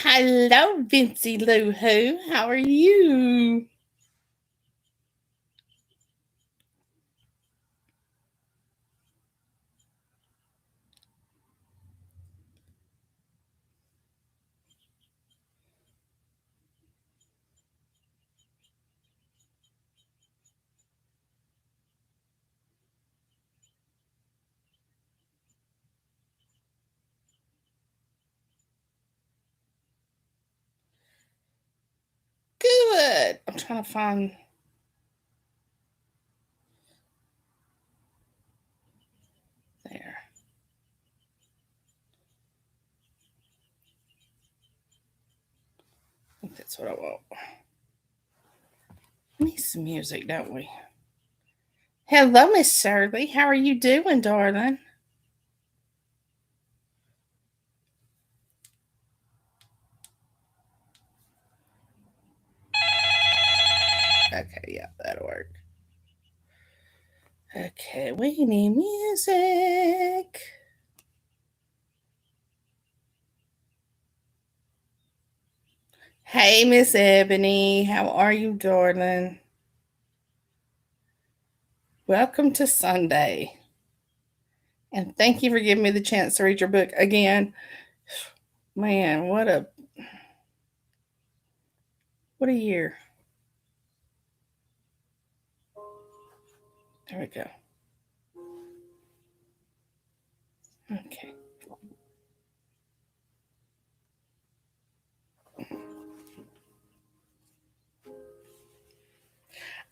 Hello, Vincy Lou Who. How are you? Good. I'm trying to find there. I think that's what I want. We need some music, don't we? Hello, Miss Shirley. How are you doing, darling? Okay, yeah, that'll work. Okay, we need music. Hey, Miss Ebony. How are you, darling? Welcome to Sunday. And thank you for giving me the chance to read your book again. Man, what a year. There we go. Okay.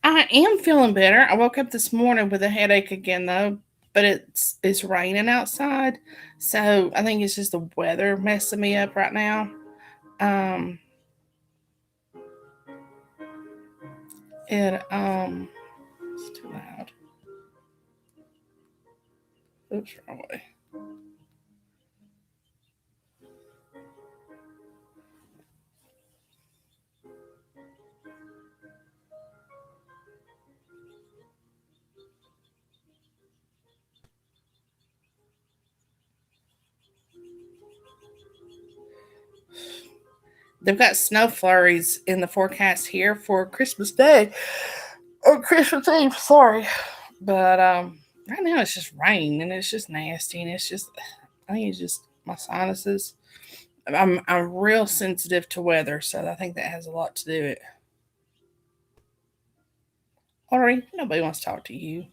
I am feeling better. I woke up this morning with a headache again though, but it's raining outside. So I think it's just the weather messing me up right now. Um it's too loud. Oops, wrong way. They've got snow flurries in the forecast here for Christmas Day. Or Christmas Eve, sorry. But right now it's just rain and it's just nasty and it's just I think it's just my sinuses. I'm real sensitive to weather, so I think that has a lot to do with it. Ori, nobody wants to talk to you.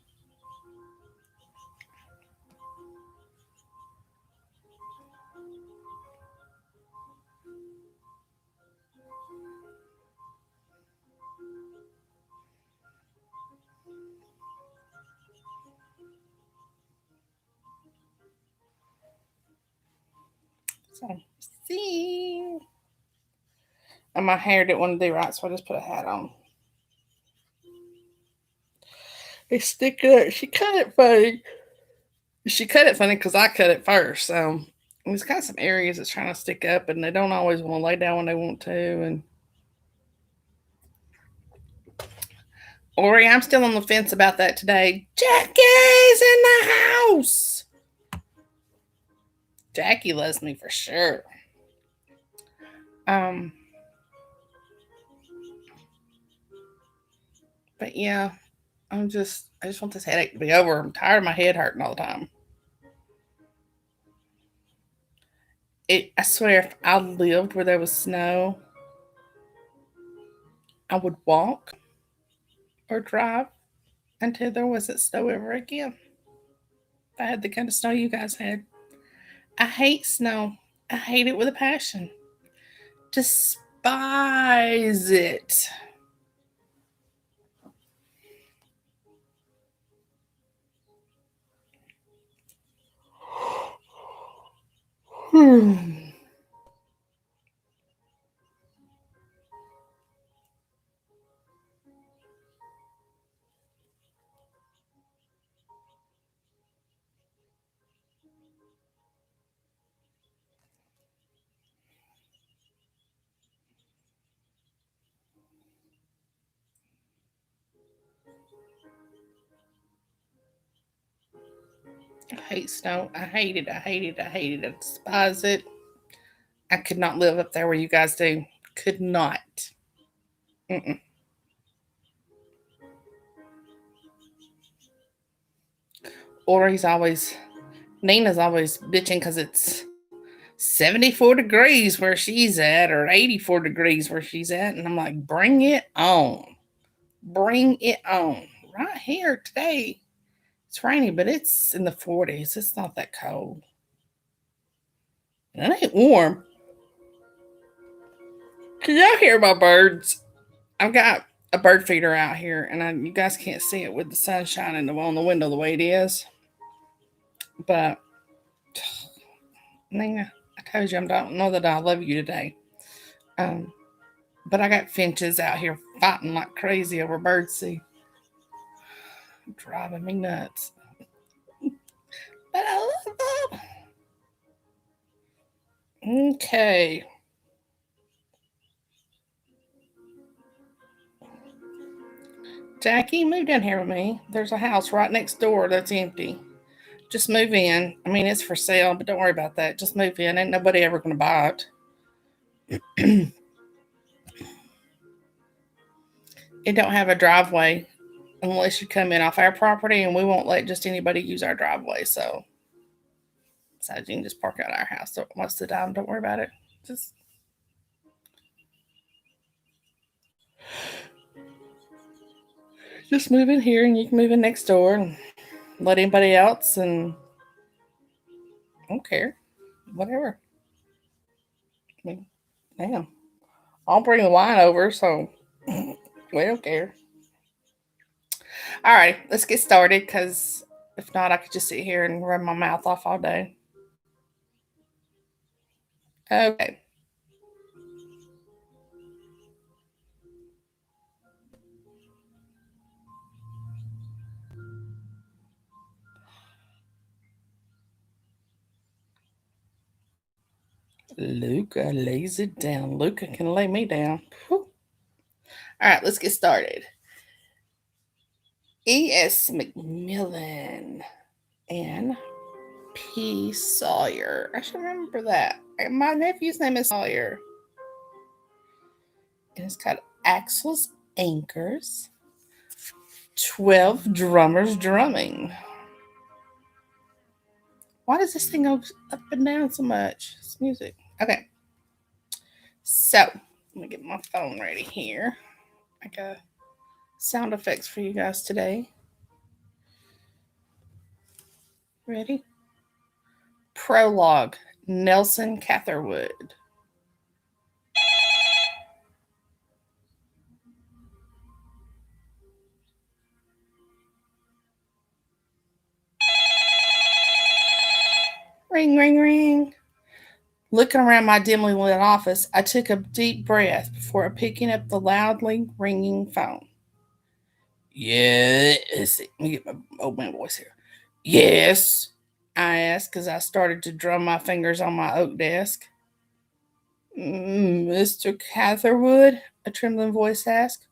So see. And my hair didn't want to do right, so I just put a hat on. It's sticking up. She cut it funny. She cut it funny because I cut it first. So it's got some areas that's trying to stick up, and they don't always want to lay down when they want to. And Ori, I'm still on the fence about that today. Jackie's in the house. Jackie loves me for sure. Um, but yeah, I just want this headache to be over. I'm tired of my head hurting all the time. I swear, if I lived where there was snow, I would walk or drive until there wasn't snow ever again. If I had the kind of snow you guys had. I hate snow. I hate it with a passion. Despite despise it. Hmm. I hate snow. I hate it. I hate it. I hate it. I despise it. I could not live up there where you guys do. Could not. Mm-mm. Or he's always, Nina's always bitching because it's 74 degrees where she's at or 84 degrees where she's at. And I'm like, bring it on. Bring it on. Right here today, it's rainy, but it's in the 40s. It's not that cold. And it ain't warm. Can y'all hear my birds? I've got a bird feeder out here, and you guys can't see it with the sun shining on the window the way it is. But Nina, I told you I don't know that I love you today. Um, but I got finches out here fighting like crazy over birdseed, driving me nuts. But I love them. Okay. Jackie, move down here with me. There's a house right next door that's empty. Just move in. I mean, it's for sale, but don't worry about that. Just move in. Ain't nobody ever going to buy it. It don't have a driveway unless you come in off our property, and we won't let just anybody use our driveway. So you can just park out our house. So most of the time, don't worry about it. Just move in here, and you can move in next door and let anybody else. And I don't care, whatever. I mean, damn, I'll bring the wine over, so we don't care. All right, let's get started because if not, I could just sit here and run my mouth off all day. Okay. Luca lays it down. Luca can lay me down. Whew. All right, let's get started. E.S. McMillan and P. Sawyer. I should remember that. My nephew's name is Sawyer. And it's got Axel's anchors, 12 drummers drumming. Why does this thing go up and down so much? It's music. Okay. So, let me get my phone ready here. I got sound effects for you guys today. Ready? Prologue, Nelson Catherwood. Ring, ring, ring. Looking around my dimly lit office, I took a deep breath before picking up the loudly ringing phone. Yes. Let me get my old man voice here. Yes, I asked as I started to drum my fingers on my oak desk. Mr. Catherwood, a trembling voice asked.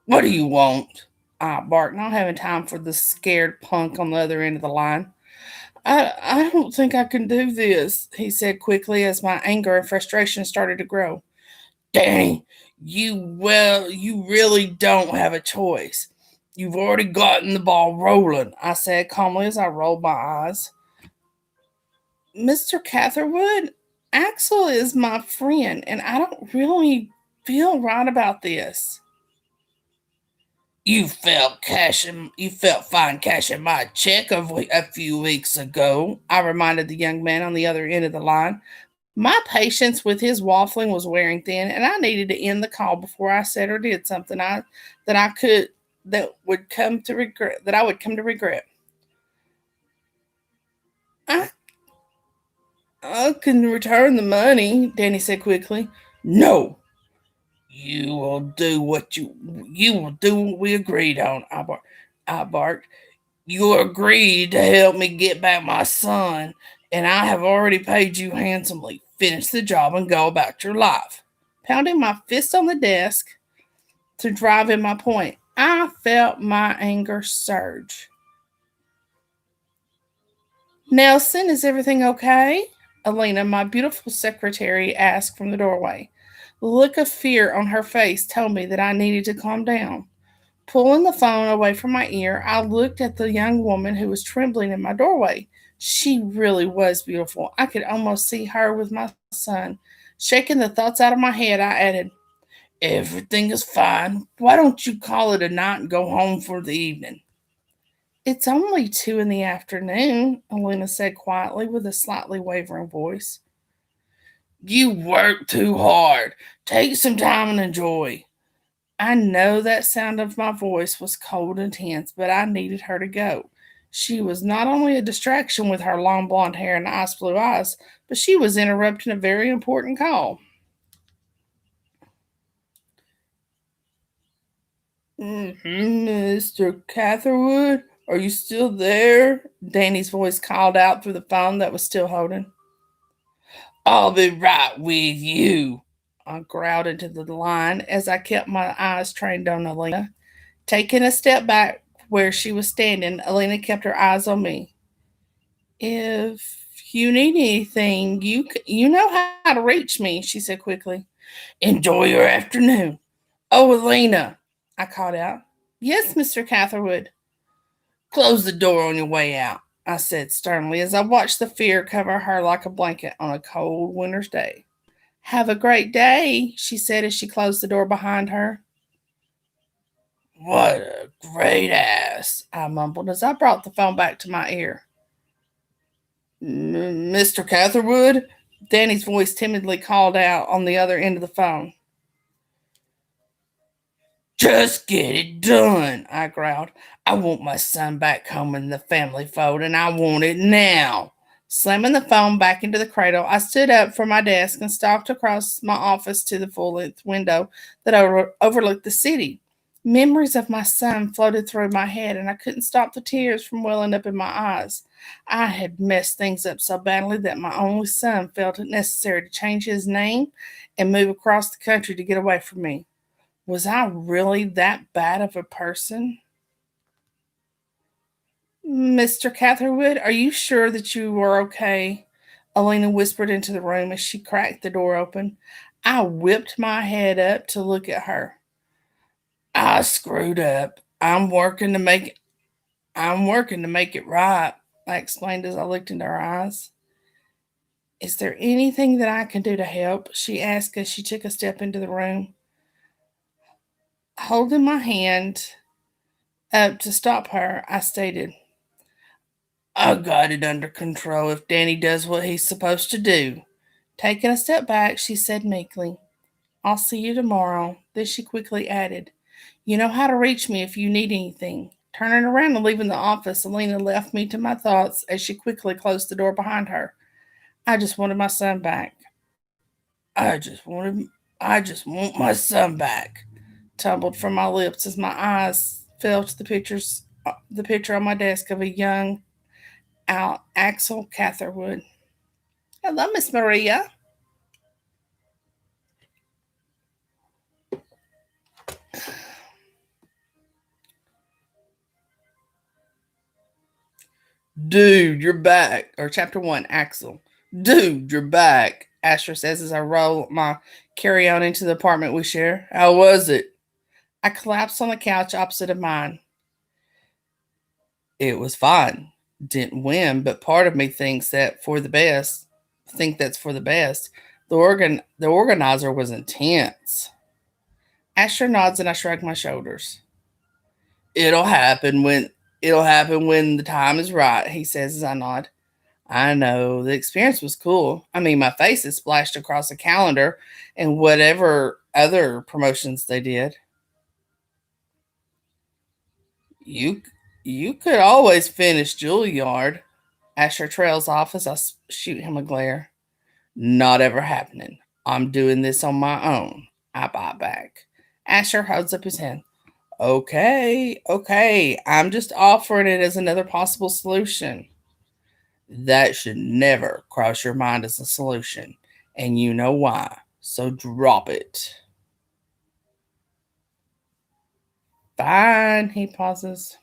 What do you want? I barked, not having time for the scared punk on the other end of the line. I don't think I can do this, he said quickly as my anger and frustration started to grow. Dang, you really don't have a choice. You've already gotten the ball rolling, I said calmly as I rolled my eyes. Mr. Catherwood, Axel is my friend, and I don't really feel right about this. You felt fine cashing my check a few weeks ago, I reminded the young man on the other end of the line, My patience with his waffling was wearing thin, and I needed to end the call before I said or did something that I could that would come to regret that I would come to regret. I I can return the money, Danny said quickly. No, you will do you will do what we agreed on. I barked. You agreed to help me get back my son, and I have already paid you handsomely. Finish the job and go about your life. Pounding my fist on the desk to drive in my point, I felt my anger surge. Nelson, is everything okay? Elena, my beautiful secretary, asked from the doorway. The look of fear on her face told me that I needed to calm down. Pulling the phone away from my ear, I looked at the young woman who was trembling in my doorway. She really was beautiful. I could almost see her with my son. Shaking the thoughts out of my head, I added, Everything is fine. Why don't you call it a night and go home for the evening? It's only 2 in the afternoon, Elena said quietly with a slightly wavering voice. You work too hard. Take some time and enjoy. I know that sound of my voice was cold and tense, but I needed her to go. She was not only a distraction with her long blonde hair and ice blue eyes, but she was interrupting a very important call. Mr. Catherwood, are you still there? Danny's voice called out through the phone that was still holding. I'll be right with you. I growled into the line as I kept my eyes trained on Alina. Taking a step back where she was standing, Alina kept her eyes on me. If you need anything, you know how to reach me, she said quickly. Enjoy your afternoon. Oh, Alina, I called out. Yes, Mr. Catherwood. Close the door on your way out, I said sternly as I watched the fear cover her like a blanket on a cold winter's day. Have a great day, she said as she closed the door behind her. What a great ass, I mumbled as I brought the phone back to my ear. Mr. Catherwood? Danny's voice timidly called out on the other end of the phone. Just get it done, I growled. I want my son back home in the family fold, and I want it now. Slamming the phone back into the cradle, I stood up from my desk and stalked across my office to the full length window that overlooked the city. Memories of my son floated through my head, and I couldn't stop the tears from welling up in my eyes. I had messed things up so badly that my only son felt it necessary to change his name and move across the country to get away from me. Was I really that bad of a person? Mr. Catherwood, are you sure that you are okay? Elena whispered into the room as she cracked the door open. I whipped my head up to look at her. I screwed up. I'm working to make it right, I explained as I looked into her eyes. Is there anything that I can do to help? She asked as she took a step into the room. Holding my hand up to stop her, I stated, I got it under control if Danny does what he's supposed to do. Taking a step back, she said meekly, I'll see you tomorrow. Then she quickly added, You know how to reach me if you need anything. Turning around and leaving the office, Alina left me to my thoughts as she quickly closed the door behind her. I just wanted my son back. I just wanted I just want my son back. Tumbled from my lips as my eyes fell to the picture on my desk of a young Axel Catherwood. Hello, Miss Maria. Dude, you're back. Or chapter one, Axel. Dude, you're back. Asher says as I roll my carry on into the apartment we share. How was it? I collapsed on the couch opposite of mine. It was fine. Didn't win, but part of me thinks that for the best. Think that's for the best. The organizer was intense. Asher nods and I shrug my shoulders. It'll happen when it'll happen when the time is right, he says as I nod. I know the experience was cool. I mean, my face is splashed across a calendar and whatever other promotions they did. You you could always finish Juilliard. Asher trails off as I shoot him a glare. Not ever happening. I'm doing this on my own. I bite back. Asher holds up his hand. Okay, okay. I'm just offering it as another possible solution. That should never cross your mind as a solution, and you know why. So drop it. Fine, he pauses.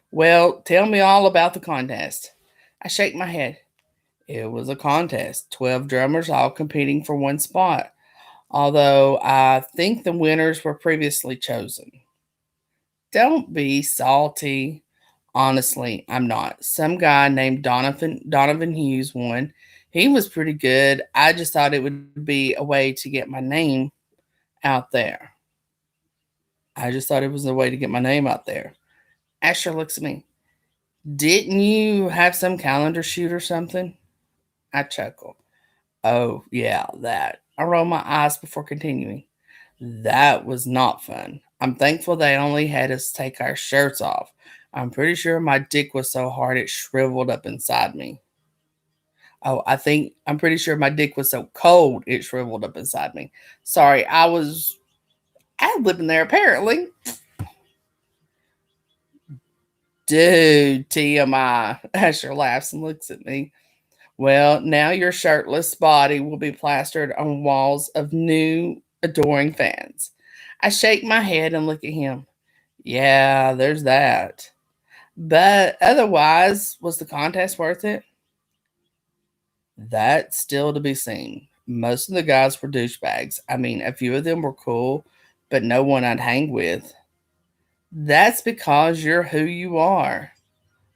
Well, tell me all about the contest. I shake my head. It was a contest, 12 drummers all competing for one spot, although I think the winners were previously chosen. Don't be salty. Honestly, I'm not. Some guy named Donovan Hughes won. He was pretty good. I just thought it would be a way to get my name out there. I just thought it was a way to get my name out there. Asher looks at me. Didn't you have some calendar shoot or something? I chuckle. Oh, yeah, that. I roll my eyes before continuing. That was not fun. I'm thankful they only had us take our shirts off. I'm pretty sure my dick was so hard it shriveled up inside me. Oh, I'm pretty sure my dick was so cold it shriveled up inside me. Sorry, I was ad libbing there apparently. Dude, TMI. Asher laughs and looks at me. Well, now your shirtless body will be plastered on walls of new adoring fans. I shake my head and look at him. Yeah, there's that. But otherwise, was the contest worth it? That's still to be seen. Most of the guys were douchebags. I mean, a few of them were cool, but no one I'd hang with. That's because you're who you are.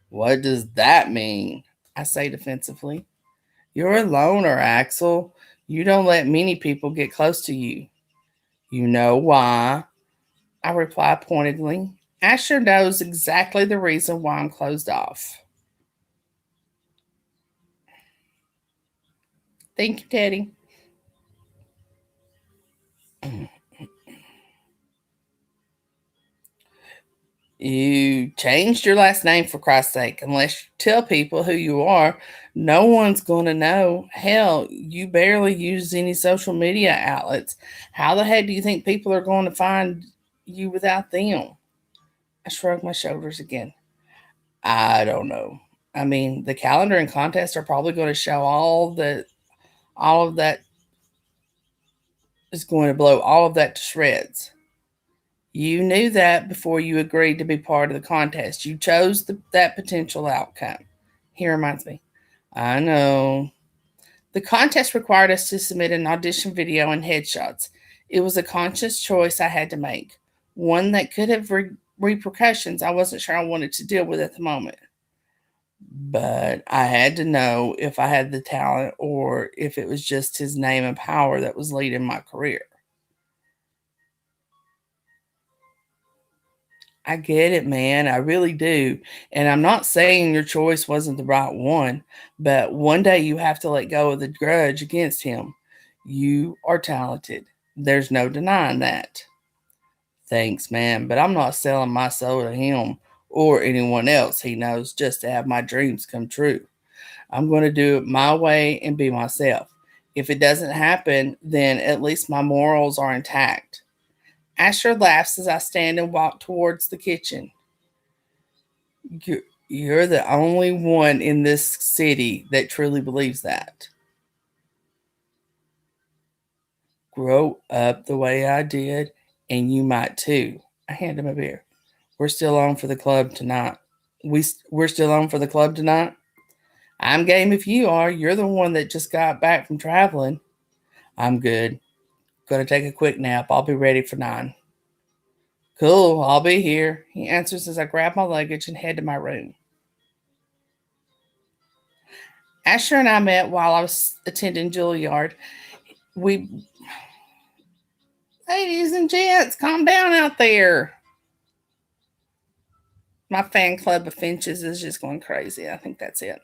What does that mean? I say defensively. You're a loner, Axel. You don't let many people get close to you. You know why? I reply pointedly. Asher knows exactly the reason why I'm closed off. Thank you, Teddy. You changed your last name for Christ's sake. Unless you tell people who you are, no one's going to know. Hell, you barely use any social media outlets. How the heck do you think people are going to find you without them? I shrug my shoulders again. I don't know. I mean, the calendar and contest are probably going to show all of that is going to blow all of that to shreds. You knew that before you agreed to be part of the contest. You chose that potential outcome. He reminds me. I know. The contest required us to submit an audition video and headshots. It was a conscious choice I had to make, one that could have repercussions I wasn't sure I wanted to deal with at the moment. But I had to know if I had the talent or if it was just his name and power that was leading my career. I get it, man. I really do. And I'm not saying your choice wasn't the right one, but one day you have to let go of the grudge against him. You are talented. There's no denying that. Thanks, man, but I'm not selling my soul to him or anyone else he knows just to have my dreams come true. I'm going to do it my way and be myself. If it doesn't happen, then at least my morals are intact. Asher laughs as I stand and walk towards the kitchen. You're the only one in this city that truly believes that. Grow up the way I did, and you might too. I hand him a beer. We're still on for the club tonight. We're still on for the club tonight. I'm game if you are. You're the one that just got back from traveling. I'm good. Gonna take a quick nap. I'll be ready for 9. Cool, I'll be here, he answers as I grab my luggage and head to my room. Asher and I met while I was attending Juilliard. We, ladies and gents, calm down out there. My fan club of Finches is just going crazy. I think that's it.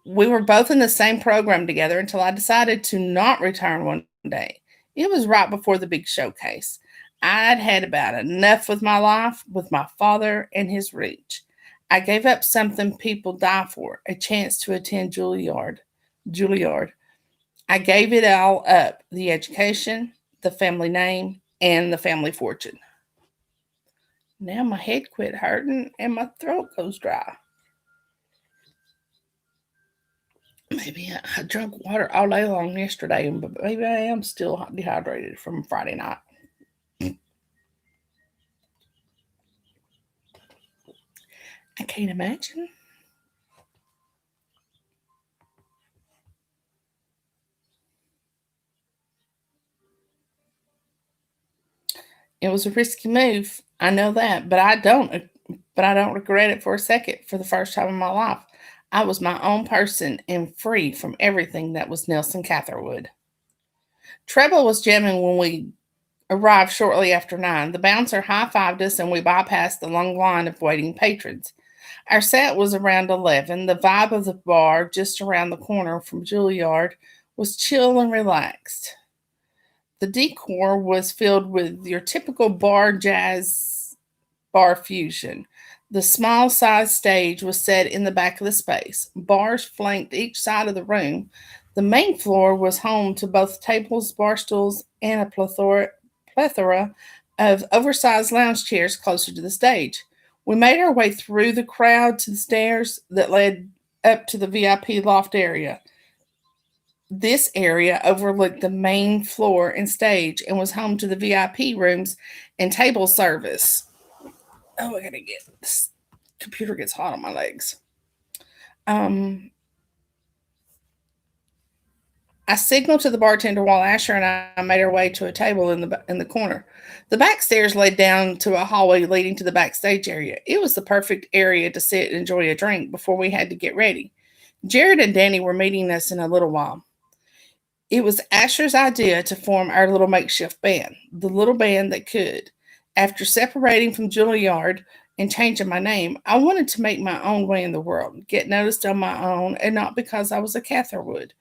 We were both in the same program together until I decided to not return one day. It was right before the big showcase. I'd had about enough with my life, with my father and his reach. I gave up something people die for, a chance to attend Juilliard. Juilliard. I gave it all up, the education, the family name, and the family fortune. Now my head quit hurting and my throat goes dry. Maybe I drank water all day long yesterday, but maybe I am still dehydrated from Friday night. I can't imagine. It was a risky move. I know that, but I don't regret it for a second. For the first time in my life, I was my own person and free from everything that was Nelson Catherwood. Treble was jamming when we arrived shortly after 9. The bouncer high fived us and we bypassed the long line of waiting patrons. Our set was around 11. The vibe of the bar just around the corner from Juilliard was chill and relaxed. The decor was filled with your typical bar jazz bar fusion. The small sized stage was set in the back of the space. Bars flanked each side of the room. The main floor was home to both tables, bar stools, and a plethora of oversized lounge chairs closer to the stage. We made our way through the crowd to the stairs that led up to the VIP loft area. This area overlooked the main floor and stage and was home to the VIP rooms and table service. Oh, I gotta get this computer gets hot on my legs. Um, I signaled to the bartender while Asher and I made our way to a table in the corner. The back stairs led down to a hallway leading to the backstage area. It was the perfect area to sit and enjoy a drink before we had to get ready. Jared and Danny were meeting us in a little while. It was Asher's idea to form our little makeshift band, the little band that could. After separating from Juilliard and changing my name, I wanted to make my own way in the world, get noticed on my own, and not because I was a Catherwood.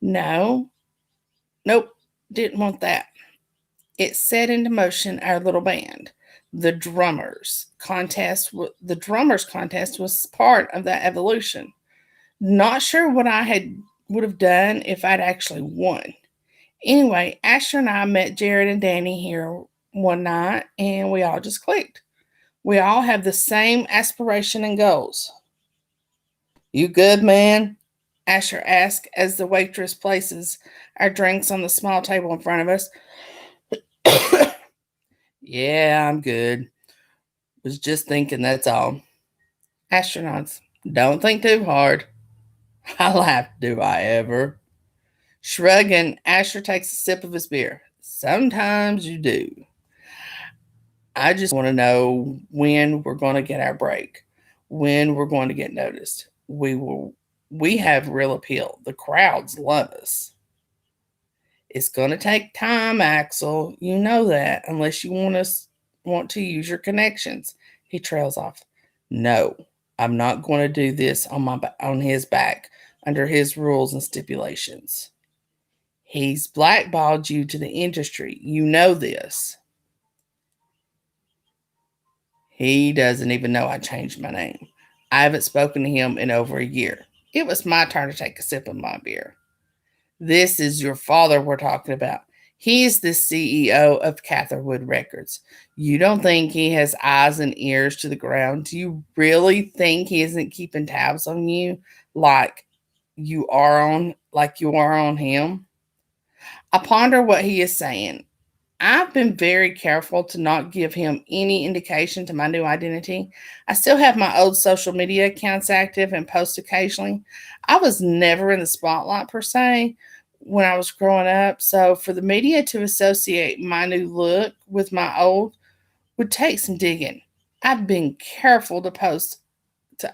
No, nope, didn't want that. It set into motion our little band. The drummers contest was part of that evolution. Not sure what I had would have done if I'd actually won. Anyway, Asher and I met Jared and Danny here one night and we all just clicked. We all have the same aspiration and goals. You good, man? Asher asked as the waitress places our drinks on the small table in front of us. Yeah, I'm good. Was just thinking, that's all. Astronauts, don't think too hard. I laugh, do I ever? Shrugging, Asher takes a sip of his beer. Sometimes you do. I just want to know when we're going to get our break, when we're going to get noticed. We have real appeal. The crowds love us. It's going to take time, Axel. You know that, unless you want to use your connections. He trails off. No, I'm not going to do this on his back under his rules and stipulations. He's blackballed you to the industry. You know this. He doesn't even know I changed my name. I haven't spoken to him in over a year. It was my turn to take a sip of my beer. This is your father we're talking about. He's the CEO of Catherwood Records. You don't think he has eyes and ears to the ground? Do you really think he isn't keeping tabs on you like you are on him? I ponder what he is saying. I've been very careful to not give him any indication to my new identity. I still have my old social media accounts active and post occasionally. I was never in the spotlight per se when I was growing up, so for the media to associate my new look with my old would take some digging. I've been careful to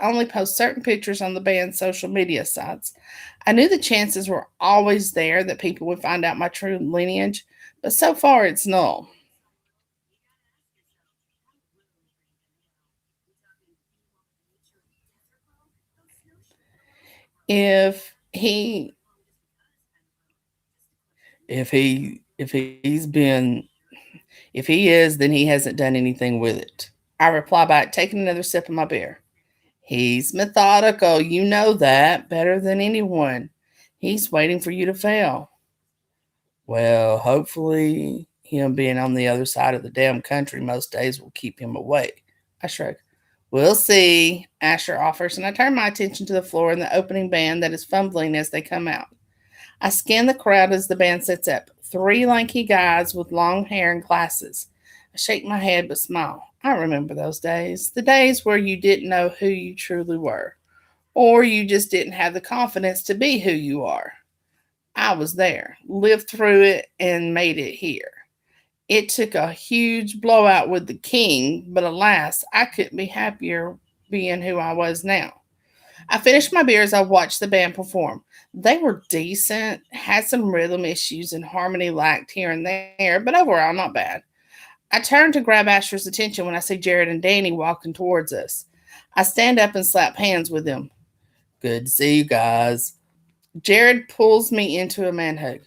only post certain pictures on the band's social media sites. I knew the chances were always there that people would find out my true lineage, but so far it's null. If he if he's been if he is, then he hasn't done anything with it. I reply by taking another sip of my beer. He's methodical, you know that better than anyone. He's waiting for you to fail. Well, hopefully, him being on the other side of the damn country most days will keep him away. I shrug. We'll see, Asher offers, and I turn my attention to the floor and the opening band that is fumbling as they come out. I scan the crowd as the band sets up. Three lanky guys with long hair and glasses. I shake my head but smile. I remember those days. The days where you didn't know who you truly were, or you just didn't have the confidence to be who you are. I was there, lived through it, and made it here. It took a huge blowout with the king, but alas, I couldn't be happier being who I was now. I finished my beer as I watched the band perform. They were decent, had some rhythm issues and harmony lacked here and there, but overall not bad. I turned to grab Asher's attention when I see Jared and Danny walking towards us. I stand up and slap hands with them. Good to see you guys. Jared pulls me into a man hug.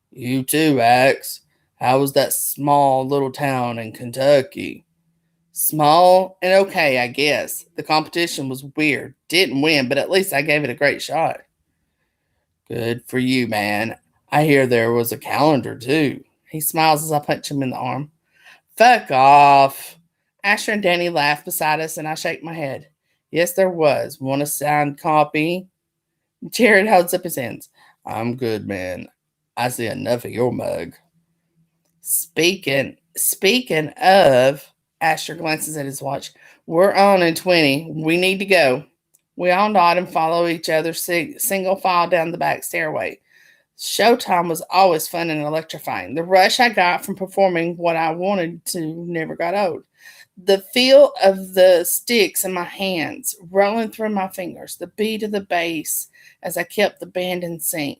You too, Ax. How was that small little town in Kentucky? Small and okay, I guess. The competition was weird. Didn't win, but at least I gave it a great shot. Good for you, man. I hear there was a calendar, too. He smiles as I punch him in the arm. Fuck off. Asher and Danny laugh beside us, and I shake my head. Yes, there was. Want a signed copy? Jared holds up his hands. I'm good, man. I see enough of your mug. Speaking of, Asher glances at his watch. We're on in 20. We need to go. We all nod and follow each other single file down the back stairway. Showtime was always fun and electrifying. The rush I got from performing what I wanted to never got old. The feel of the sticks in my hands rolling through my fingers, the beat of the bass as I kept the band in sync.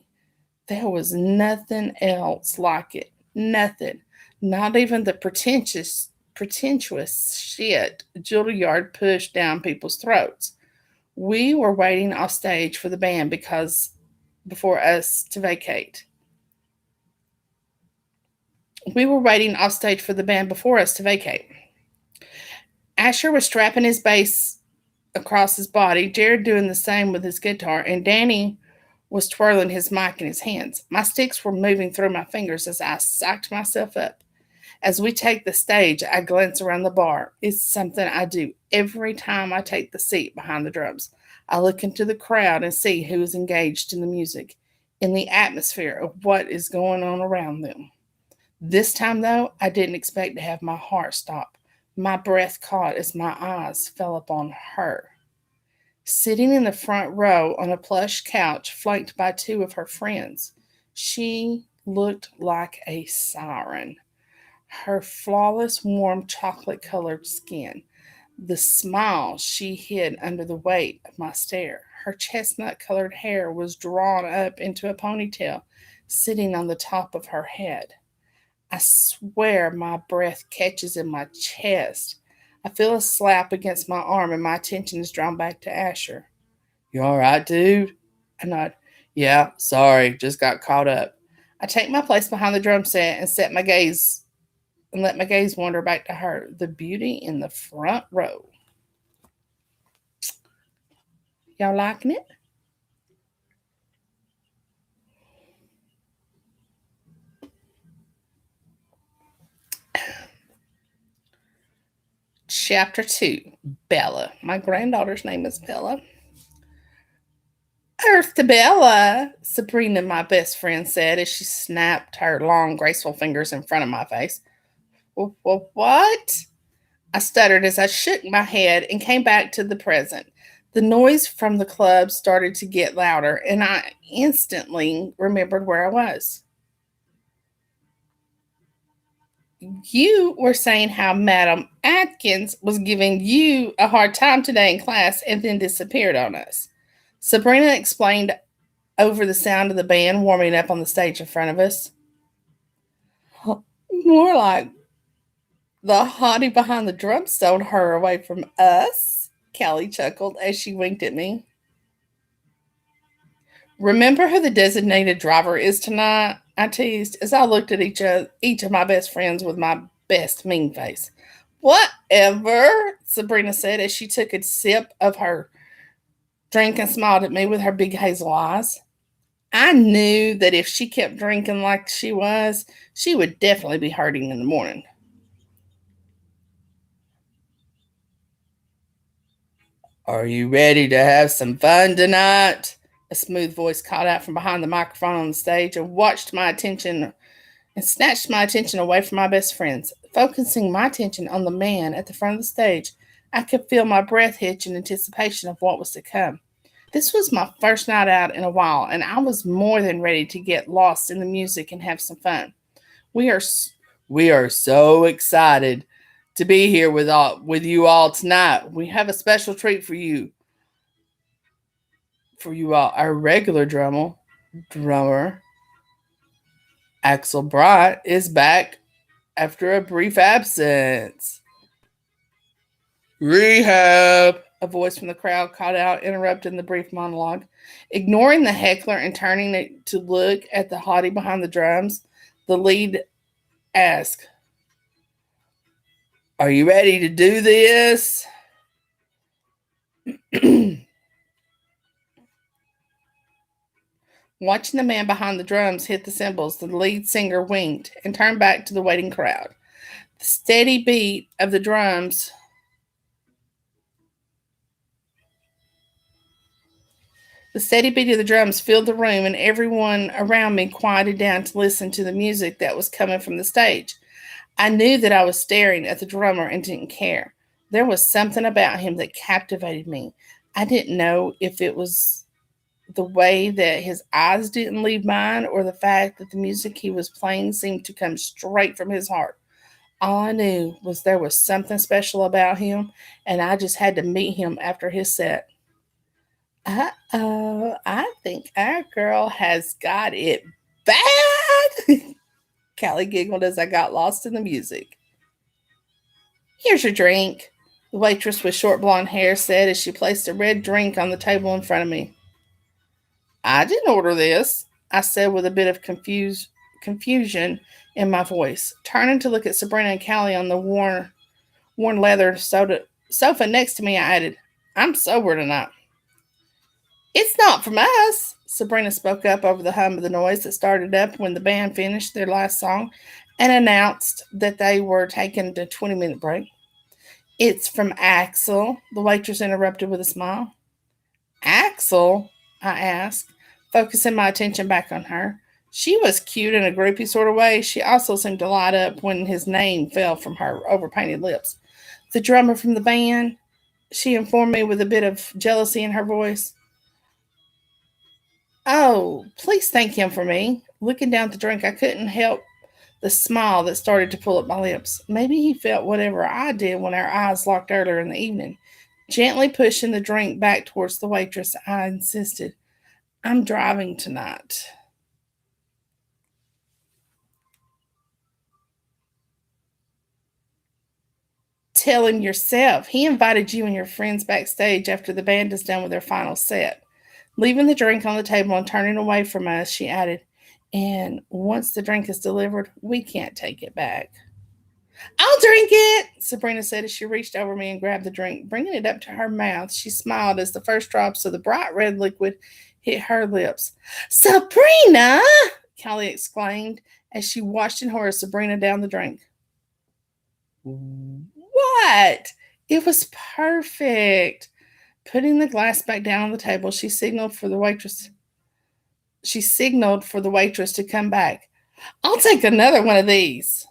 There was nothing else like it. Nothing. Not even the pretentious shit Juilliard pushed down people's throats. We were waiting off stage for the band because before us to vacate. We were waiting off stage for the band before us to vacate. Asher was strapping his bass across his body, Jared doing the same with his guitar, and Danny was twirling his mic in his hands. My sticks were moving through my fingers as I psyched myself up. As we take the stage, I glance around the bar. It's something I do every time I take the seat behind the drums. I look into the crowd and see who is engaged in the music, in the atmosphere of what is going on around them. This time, though, I didn't expect to have my heart stop. My breath caught as my eyes fell upon her. Sitting in the front row on a plush couch, flanked by two of her friends, she looked like a siren. Her flawless, warm, chocolate colored skin, the smile she hid under the weight of my stare. Her chestnut colored hair was drawn up into a ponytail, sitting on the top of her head. I swear my breath catches in my chest. I feel a slap against my arm and my attention is drawn back to Asher. You alright, dude? I nod. Yeah, sorry, just got caught up. I take my place behind the drum set and let my gaze wander back to her, the beauty in the front row. Y'all liking it? Chapter 2, Bella. My granddaughter's name is Bella. Earth to Bella, Sabrina, my best friend, said as she snapped her long, graceful fingers in front of my face. What? I stuttered as I shook my head and came back to the present. The noise from the club started to get louder, and I instantly remembered where I was. You were saying how Madam Atkins was giving you a hard time today in class and then disappeared on us. Sabrina explained over the sound of the band warming up on the stage in front of us. More like the hottie behind the drum stole her away from us, Callie chuckled as she winked at me. Remember who the designated driver is tonight? I teased as I looked at each of my best friends with my best mean face. Whatever, Sabrina said as she took a sip of her drink and smiled at me with her big hazel eyes. I knew that if she kept drinking like she was, she would definitely be hurting in the morning. Are you ready to have some fun tonight? A smooth voice called out from behind the microphone on the stage and snatched my attention away from my best friends. Focusing my attention on the man at the front of the stage, I could feel my breath hitch in anticipation of what was to come. This was my first night out in a while, and I was more than ready to get lost in the music and have some fun. We are we are so excited to be here with you all tonight. We have a special treat for you all. Our regular drummer Axel Bright is back after a brief absence. Rehab, a voice from the crowd called out, interrupting the brief monologue. Ignoring the heckler and turning it to look at the hottie behind the drums, the lead asked, Are you ready to do this? Watching the man behind the drums hit the cymbals, the lead singer winked and turned back to the waiting crowd. The steady beat of the drums The steady beat of the drums filled the room, and everyone around me quieted down to listen to the music that was coming from the stage. I knew that I was staring at the drummer and didn't care. There was something about him that captivated me. I didn't know if it was the way that his eyes didn't leave mine or the fact that the music he was playing seemed to come straight from his heart. All I knew was there was something special about him, and I just had to meet him after his set. Uh-oh, I think our girl has got it bad. Callie giggled as I got lost in the music. Here's your drink, the waitress with short blonde hair said as she placed a red drink on the table in front of me. I didn't order this, I said with a bit of confusion in my voice. Turning to look at Sabrina and Callie on the worn leather sofa next to me, I added, I'm sober tonight. It's not from us, Sabrina spoke up over the hum of the noise that started up when the band finished their last song and announced that they were taking a 20-minute break. It's from Axel, the waitress interrupted with a smile. Axel? I asked, focusing my attention back on her. She was cute in a groupie sort of way. She also seemed to light up when his name fell from her overpainted lips. The drummer from the band, she informed me with a bit of jealousy in her voice. Oh, please thank him for me. Looking down at the drink, I couldn't help the smile that started to pull up my lips. Maybe he felt whatever I did when our eyes locked earlier in the evening. Gently pushing the drink back towards the waitress, I insisted, I'm driving tonight. Tell him yourself. He invited you and your friends backstage after the band is done with their final set. Leaving the drink on the table and turning away from us, she added, And once the drink is delivered, we can't take it back. I'll drink it, Sabrina said as she reached over me and grabbed the drink. Bringing it up to her mouth, she smiled as the first drops of the bright red liquid hit her lips. Sabrina! Callie exclaimed as she watched in horror Sabrina down the drink. What? It was perfect. Putting the glass back down on the table, she signaled for the waitress. She signaled for the waitress to come back. I'll take another one of these.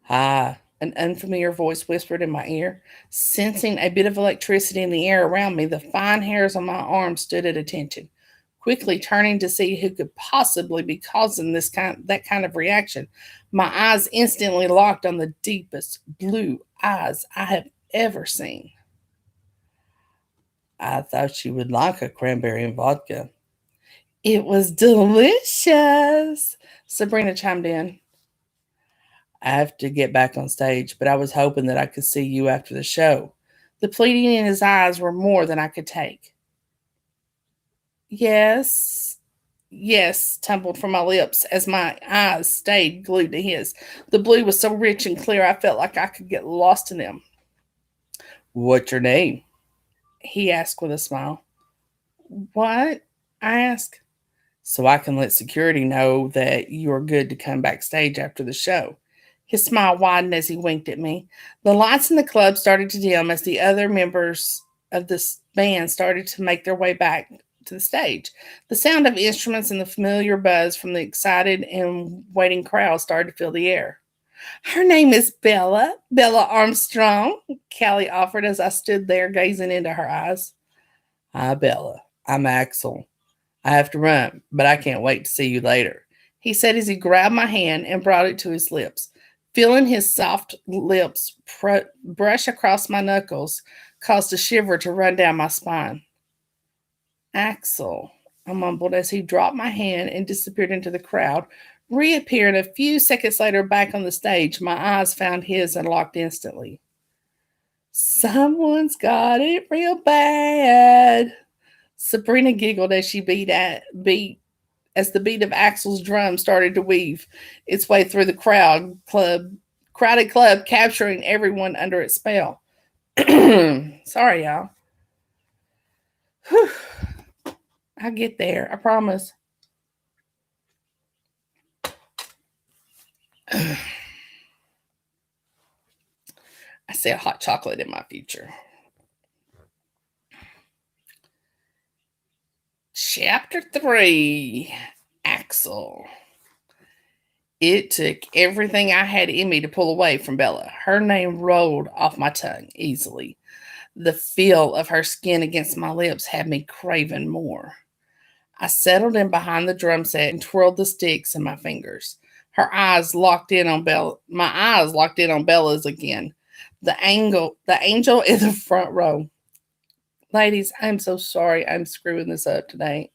Ah, an unfamiliar voice whispered in my ear. Sensing a bit of electricity in the air around me, the fine hairs on my arm stood at attention. Quickly turning to see who could possibly be causing that kind of reaction, my eyes instantly locked on the deepest blue eyes I have ever seen. I thought you would like a cranberry and vodka. It was delicious, Sabrina chimed in. I have to get back on stage, but I was hoping that I could see you after the show. The pleading in his eyes were more than I could take. Yes, yes, tumbled from my lips as my eyes stayed glued to his. The blue was so rich and clear I felt like I could get lost in them. What's your name? He asked with a smile. What? I asked. So I can let security know that you are good to come backstage after the show. His smile widened as he winked at me. The lights in the club started to dim as the other members of this band started to make their way back to the stage. The sound of instruments and the familiar buzz from the excited and waiting crowd started to fill the air. Her name is Bella Armstrong, Callie offered as I stood there gazing into her eyes. Hi, Bella. I'm Axel. I have to run, but I can't wait to see you later, he said as he grabbed my hand and brought it to his lips. Feeling his soft lips brush across my knuckles caused a shiver to run down my spine. Axel, I mumbled as he dropped my hand and disappeared into the crowd. Reappearing a few seconds later back on the stage, my eyes found his and locked instantly. Someone's got it real bad. Sabrina giggled as she beat as the beat of Axel's drum started to weave its way through the crowded club, capturing everyone under its spell. Sorry, y'all. Whew. I'll get there, I promise. I see a hot chocolate in my future. Chapter 3, Axel. It took everything I had in me to pull away from Bella. Her name rolled off my tongue easily. The feel of her skin against my lips had me craving more. I settled in behind the drum set and twirled the sticks in my fingers. My eyes locked in on Bella's again. The angel in the front row. Ladies, I'm so sorry I'm screwing this up today.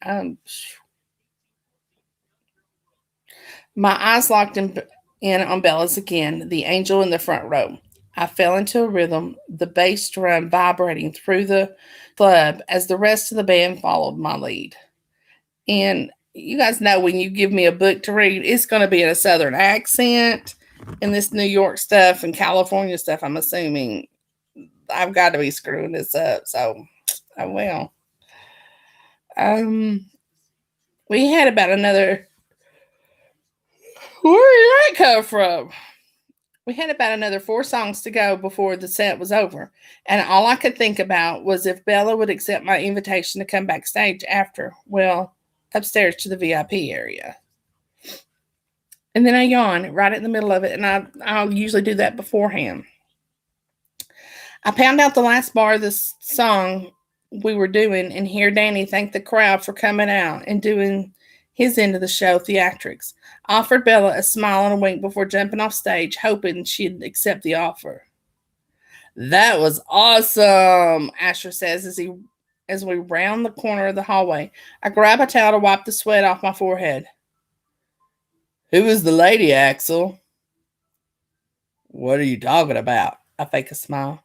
My eyes locked in on Bella's again, the angel in the front row. I fell into a rhythm, the bass drum vibrating through the club as the rest of the band followed my lead. And you guys know when you give me a book to read, it's going to be in a Southern accent. And this New York stuff and California stuff, I'm assuming I've got to be screwing this up. So I will. We had about another. Where did that come from? We had about another 4 songs to go before the set was over, and all I could think about was if Bella would accept my invitation to come backstage after, well, upstairs to the VIP area. And then I yawned right in the middle of it, and I'll usually do that beforehand. I pound out the last bar of this song we were doing and hear Danny thank the crowd for coming out and doing his end of the show theatrics. I offered Bella a smile and a wink before jumping off stage, hoping she'd accept the offer. That was awesome, Asher says as we round the corner of the hallway. I grab a towel to wipe the sweat off my forehead. Who is the lady, Axel? What are you talking about? I fake a smile.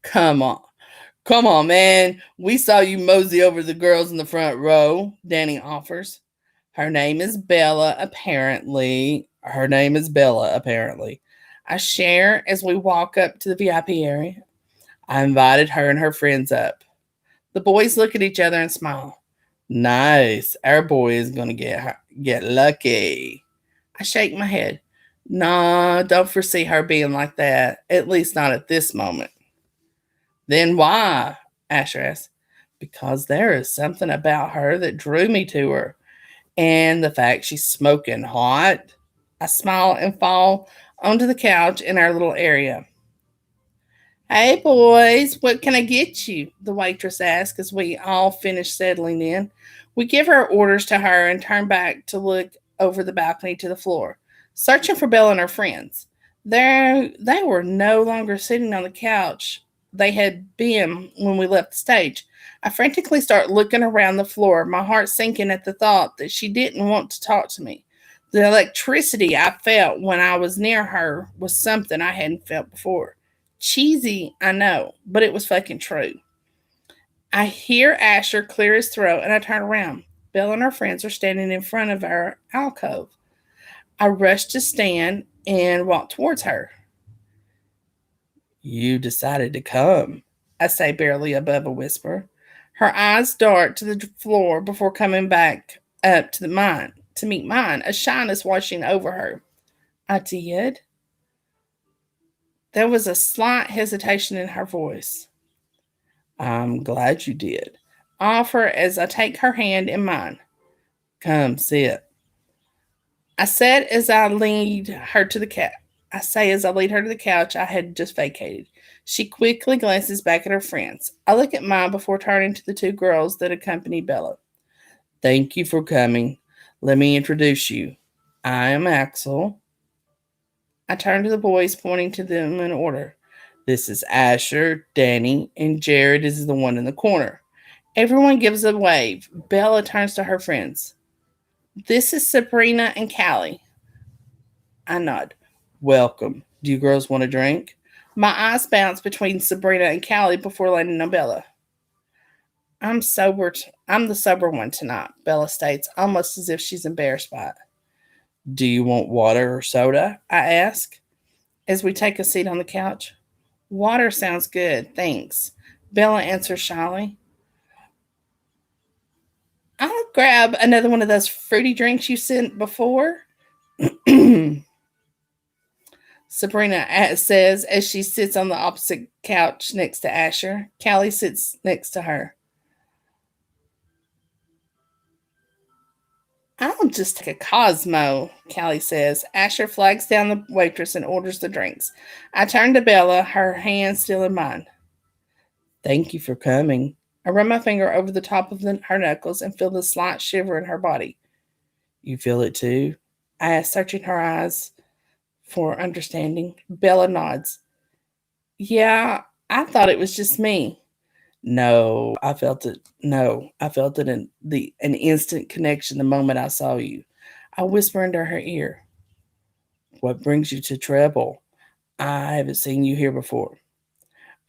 Come on, man. We saw you mosey over the girls in the front row, Danny offers. Her name is Bella, apparently. I share as we walk up to the VIP area. I invited her and her friends up. The boys look at each other and smile. Nice. Our boy is going to get lucky. I shake my head. Nah, don't foresee her being like that. At least not at this moment. Then why? Asher asks. Because there is something about her that drew me to her. And the fact she's smoking hot. I smile and fall onto the couch in our little area. Hey, boys, what can I get you? The waitress asks as we all finish settling in. We give our orders to her and turn back to look over the balcony to the floor, searching for Bella and her friends. They were no longer sitting on the couch they had been when we left the stage. I frantically start looking around the floor, my heart sinking at the thought that she didn't want to talk to me. The electricity I felt when I was near her was something I hadn't felt before. Cheesy, I know, but it was fucking true. I hear Asher clear his throat and I turn around. Belle and her friends are standing in front of our alcove. I rush to stand and walk towards her. You decided to come, I say barely above a whisper. Her eyes dart to the floor before coming back up to mine to meet mine, a shyness washing over her. I did. There was a slight hesitation in her voice. I'm glad you did. I offer as I take her hand in mine. Come sit. I said as I lead her to the couch. I say as I lead her to the couch I had just vacated. She quickly glances back at her friends. I look at mine before turning to the two girls that accompany Bella. Thank you for coming. Let me introduce you. I am Axel. I turn to the boys, pointing to them in order. This is Asher, Danny, and Jared is the one in the corner. Everyone gives a wave. Bella turns to her friends. This is Sabrina and Callie. I nod. Welcome. Do you girls want a drink? My eyes bounce between Sabrina and Callie before landing on Bella. I'm the sober one tonight, Bella states, almost as if she's embarrassed by it. Do you want water or soda? I ask, as we take a seat on the couch. Water sounds good, thanks. Bella answers shyly. I'll grab another one of those fruity drinks you sent before. Sabrina says as she sits on the opposite couch next to Asher. Callie sits next to her. I'll just take a Cosmo, Callie says. Asher flags down the waitress and orders the drinks. I turn to Bella, her hand still in mine. Thank you for coming. I run my finger over the top of her knuckles and feel the slight shiver in her body. You feel it too? I ask, searching her eyes for understanding. Bella nods. Yeah, I thought it was just me. No, I felt it. No, I felt it in an instant connection the moment I saw you. I whisper into her ear. What brings you to Treble? I haven't seen you here before.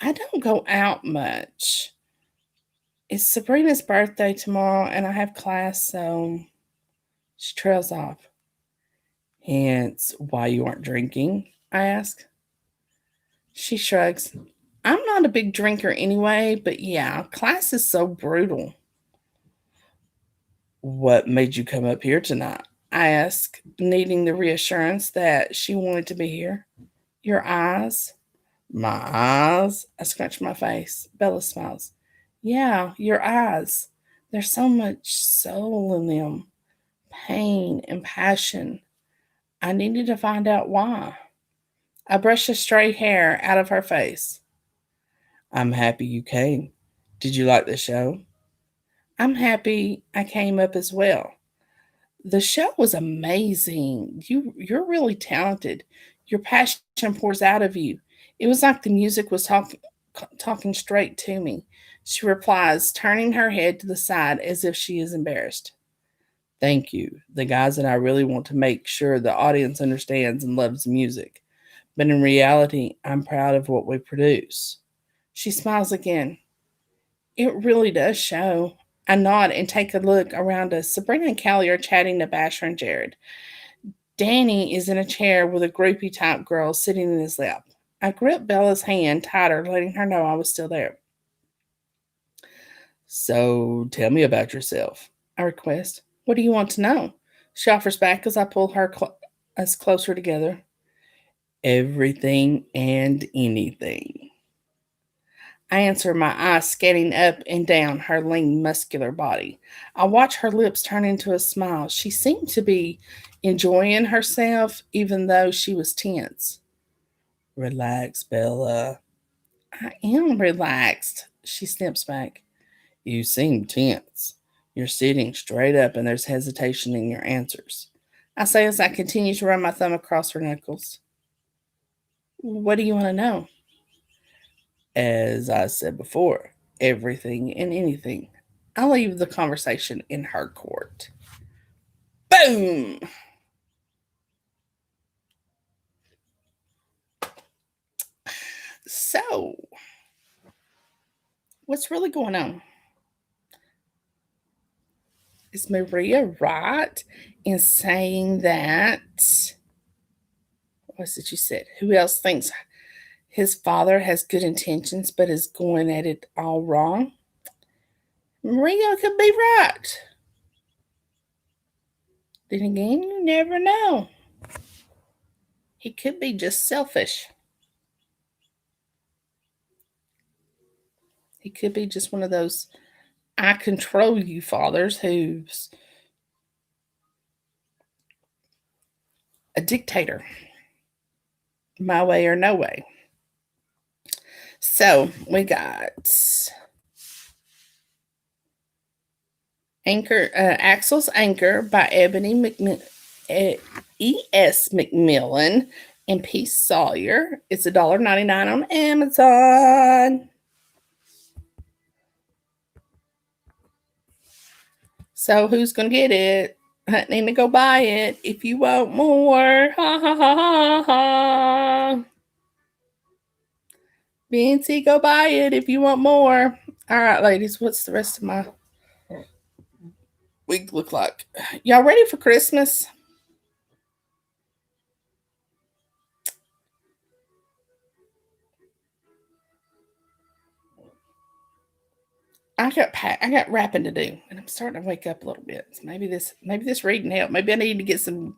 I don't go out much. It's Sabrina's birthday tomorrow and I have class, so she trails off. Hence why you aren't drinking? I ask. She shrugs. I'm not a big drinker anyway, but yeah, class is so brutal. What made you come up here tonight? I ask, needing the reassurance that she wanted to be here. Your eyes? My eyes? I scratch my face. Bella smiles. Yeah, your eyes. There's so much soul in them. Pain and passion. I needed to find out why. I brush the stray hair out of her face. I'm happy you came. Did you like the show? I'm happy I came up as well. The show was amazing. You're really talented. Your passion pours out of you. It was like the music was talking straight to me. She replies, turning her head to the side as if she is embarrassed. Thank you. The guys and I really want to make sure the audience understands and loves the music. But in reality, I'm proud of what we produce. She smiles again. It really does show. I nod and take a look around us. Sabrina and Callie are chatting to Basher and Jared. Danny is in a chair with a groupie type girl sitting in his lap. I grip Bella's hand tighter, letting her know I was still there. So tell me about yourself, I request. What do you want to know? She offers back as I pull us closer together. Everything and anything. I answer, my eyes scanning up and down her lean, muscular body. I watch her lips turn into a smile. She seemed to be enjoying herself, even though she was tense. Relax, Bella. I am relaxed, she snips back. You seem tense. You're sitting straight up and there's hesitation in your answers. I say as I continue to run my thumb across her knuckles. What do you want to know? As I said before, everything and anything. I'll leave the conversation in her court. Boom! So, what's really going on? Is Maria right in saying that? What's it you said? Who else thinks his father has good intentions but is going at it all wrong? Maria could be right. Then again, you never know. He could be just selfish. He could be just one of those I control you fathers who's a dictator. My way or no way. So we got Axel's Anchor by E.S. McMillan and P. Sawyer. It's $1.99 on Amazon. So who's gonna get it? I need to go buy it if you want more. Ha ha ha ha ha. Vincy, go buy it if you want more. All right, ladies, what's the rest of my week look like? Y'all ready for Christmas? I got rapping to do, and I'm starting to wake up a little bit. So maybe this reading helped. Maybe I need to get some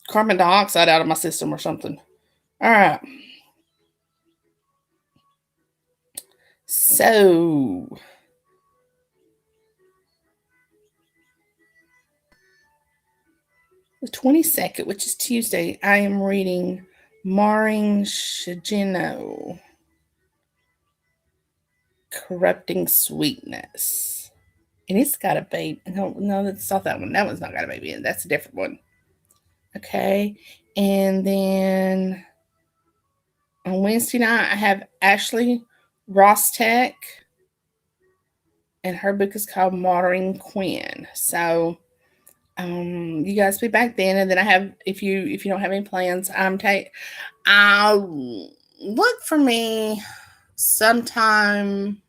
carbon dioxide out of my system or something. All right. So the 22nd, which is Tuesday, I am reading Marring Shigino, Corrupting Sweetness. And it's got a baby. No, that's not that one. That one's not got a baby in. That's a different one. Okay. And then on Wednesday night, I have Ashley Rostek, and her book is called Modern Quinn. So you guys be back then, and then I have if you don't have any plans, I'll look for me sometime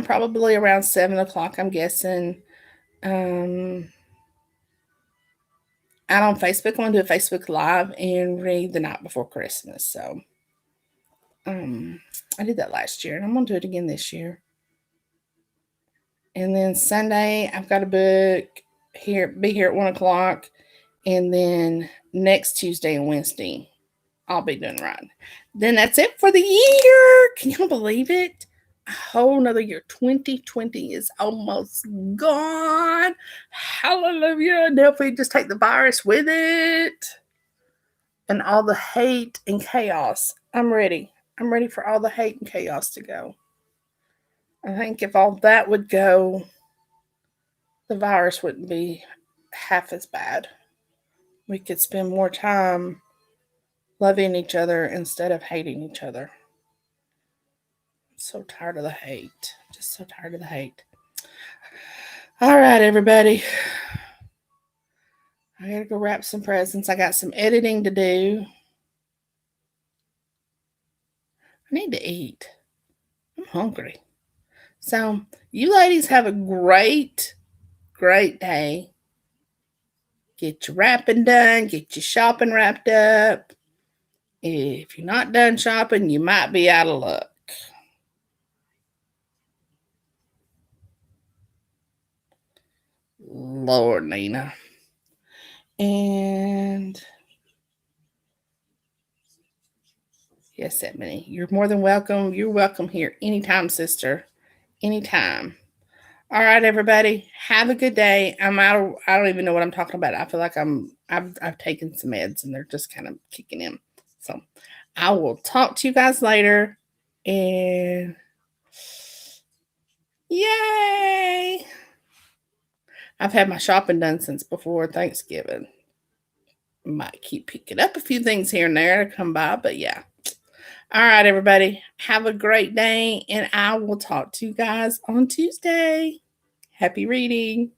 probably around 7 o'clock, I'm guessing. Out on Facebook. I'm gonna do a Facebook Live and read the night before Christmas. So I did that last year, and I'm gonna do it again this year. And then Sunday, I've got a book be here at 1 o'clock, and then next Tuesday and Wednesday, I'll be doing right. Then that's it for the year. Can you believe it? A whole nother year. 2020 is almost gone. Hallelujah. Now if we just take the virus with it and all the hate and chaos, I'm ready. I'm ready for all the hate and chaos to go. I think if all that would go, the virus wouldn't be half as bad. We could spend more time loving each other instead of hating each other. I'm so tired of the hate. Just so tired of the hate. All right, everybody. I gotta go wrap some presents. I got some editing to do. I need to eat. I'm hungry. So, you ladies have a great, great day. Get your wrapping done. Get your shopping wrapped up. If you're not done shopping, you might be out of luck. Lord, Nina. And yes, Ebony, you're more than welcome. You're welcome here anytime, sister. Anytime. All right, everybody. Have a good day. I'm out. I don't even know what I'm talking about. I feel like I've taken some meds and they're just kind of kicking in. So I will talk to you guys later. And yay! I've had my shopping done since before Thanksgiving. Might keep picking up a few things here and there to come by, but yeah. All right, everybody. Have a great day, and I will talk to you guys on Tuesday. Happy reading.